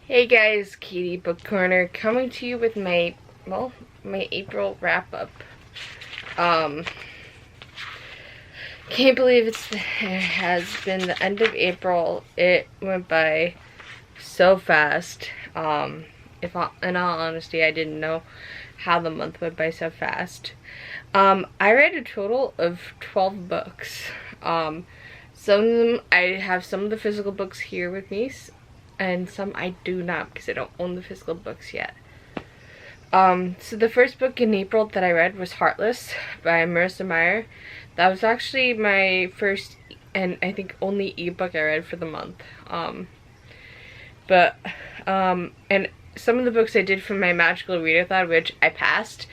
Hey guys, Katie Book Corner coming to you with my April wrap up. Can't believe it has been the end of April. It went by so fast. In all honesty, I didn't know how the month went by so fast. I read a total of 12 books. Some of them, I have some of the physical books here with me, and some I do not because I don't own the physical books yet. So the first book in April that I read was Heartless by Marissa Meyer. That was actually my first and I think only ebook I read for the month. And some of the books I did from my magical readathon, which I passed.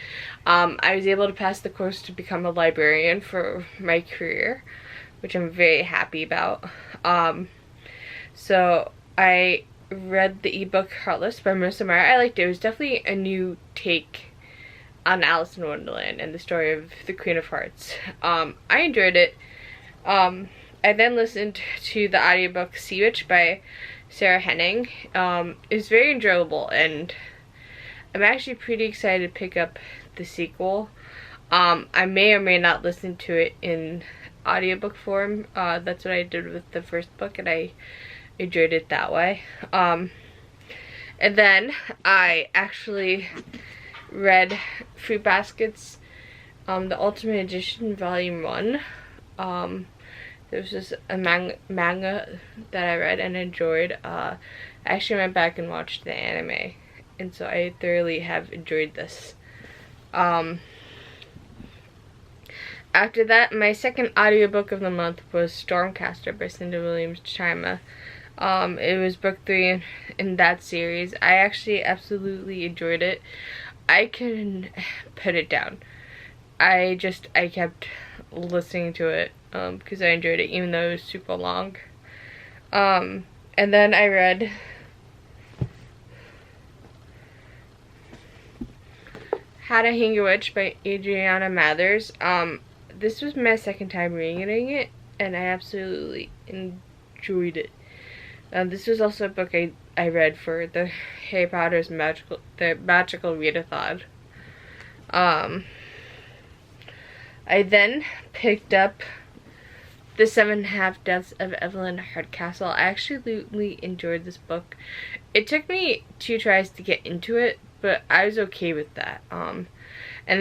I was able to pass the course to become a librarian for my career, which I'm very happy about. So I read the ebook Heartless by Marissa Meyer. I liked it. It was definitely a new take on Alice in Wonderland and the story of the Queen of Hearts. I enjoyed it. I then listened to the audiobook Sea Witch by Sarah Henning. It was very enjoyable, and I'm actually pretty excited to pick up the sequel. I may or may not listen to it in audiobook form. That's what I did with the first book, and I enjoyed it that way. And then I actually read Fruit Baskets, the Ultimate Edition Volume 1. There was just a manga that I read and enjoyed. I actually went back and watched the anime, and so I thoroughly have enjoyed this. After that, my second audiobook of the month was Stormcaster by Cinda Williams-Chima. It was book 3 in that series. I actually absolutely enjoyed it. I couldn't put it down. I kept listening to it because I enjoyed it, even though it was super long. And then I read How to Hang a Witch by Adriana Mathers. This was my second time reading it, and I absolutely enjoyed it. This was also a book I read for the Harry Potter's magical readathon. I then picked up The 7.5 Deaths of Evelyn Hardcastle. I actually enjoyed this book. It took me 2 tries to get into it, but I was okay with that. And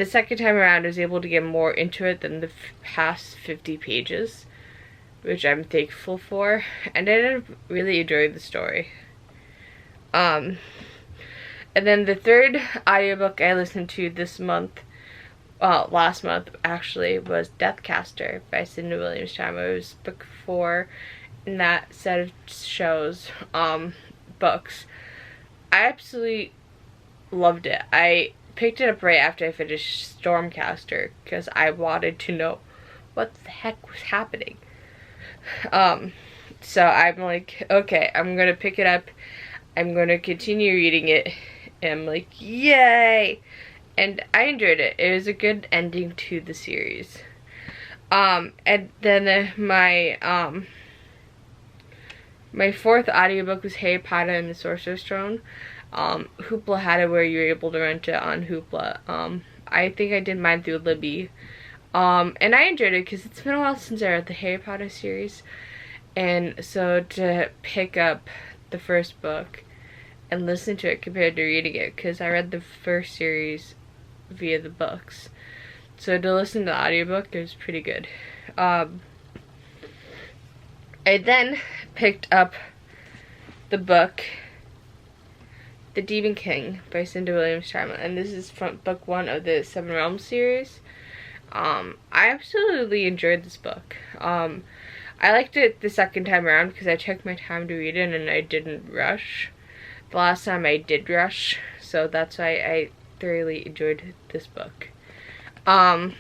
the second time around, I was able to get more into it than the past 50 pages, which I'm thankful for. And I really enjoyed the story. And then the third audiobook I listened to this month, last month actually, was Deathcaster by Cinda Williams-Chima. It was book 4 in that set of books. I absolutely loved it. I picked it up right after I finished Stormcaster because I wanted to know what the heck was happening. So I'm like, okay, I'm gonna pick it up. I'm gonna continue reading it. And I'm like, yay! And I enjoyed it. It was a good ending to the series. And then my fourth audiobook was Harry Potter and the Sorcerer's Stone. Hoopla had it where you were able to rent it on Hoopla. I think I did mine through Libby. And I enjoyed it because it's been a while since I read the Harry Potter series. And so to pick up the first book and listen to it compared to reading it, because I read the first series via the books. So to listen to the audiobook, it was pretty good. I then picked up the book The Demon King by Cinda Williams-Chima, and this is from book 1 of the Seven Realms series. I absolutely enjoyed this book. I liked it the second time around because I took my time to read it and I didn't rush. The last time I did rush, so that's why I thoroughly enjoyed this book. And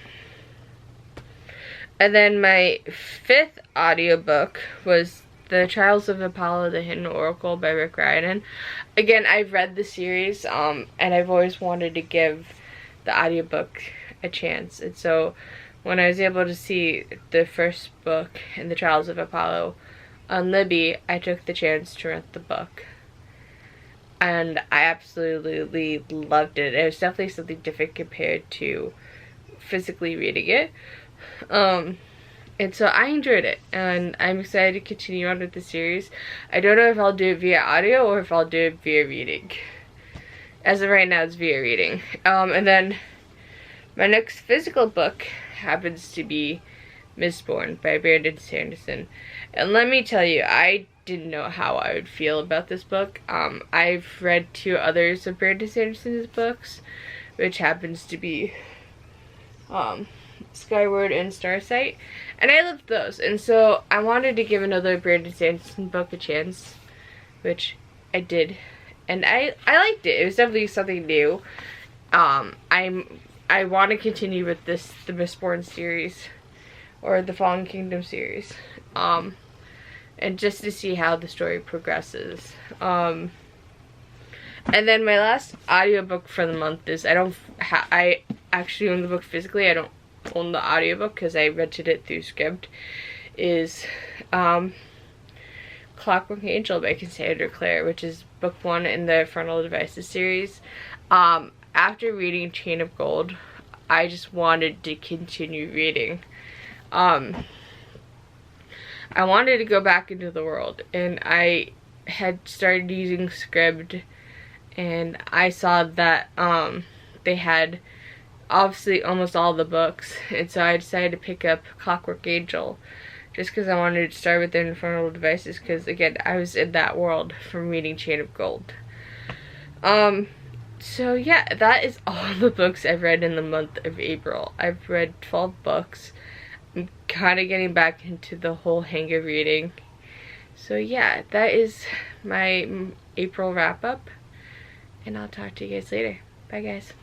then my fifth audiobook was The Trials of Apollo, the Hidden Oracle by Rick Riordan. Again, I've read the series, and I've always wanted to give the audiobook a chance. And so when I was able to see the first book in The Trials of Apollo on Libby, I took the chance to rent the book. and I absolutely loved it. It was definitely something different compared to physically reading it. And so I enjoyed it, and I'm excited to continue on with the series. I don't know if I'll do it via audio or if I'll do it via reading. As of right now, it's via reading. And then my next physical book happens to be Mistborn by Brandon Sanderson. And let me tell you, I didn't know how I would feel about this book. I've read 2 others of Brandon Sanderson's books, which happens to be Skyward and Starsight, and I loved those, and so I wanted to give another Brandon Sanderson book a chance, which I did, and I liked it. It was definitely something new. I want to continue with the Mistborn series, or the Fallen Kingdom series, and just to see how the story progresses. And then my last audiobook for the month is, I actually own the book physically. I don't own the audiobook because I rented it through Scribd, is Clockwork Angel by Cassandra Clare, which is book 1 in the Frontal Devices series. After reading Chain of Gold, I just wanted to continue reading. I wanted to go back into the world, and I had started using Scribd, and I saw that they had obviously almost all the books, and so I decided to pick up Clockwork Angel just because I wanted to start with the Infernal Devices, because again, I was in that world from reading Chain of Gold. So yeah, that is all the books I've read in the month of April. I've read 12 books. I'm kind of getting back into the whole hang of reading. So yeah, that is my April wrap up, and I'll talk to you guys later. Bye guys.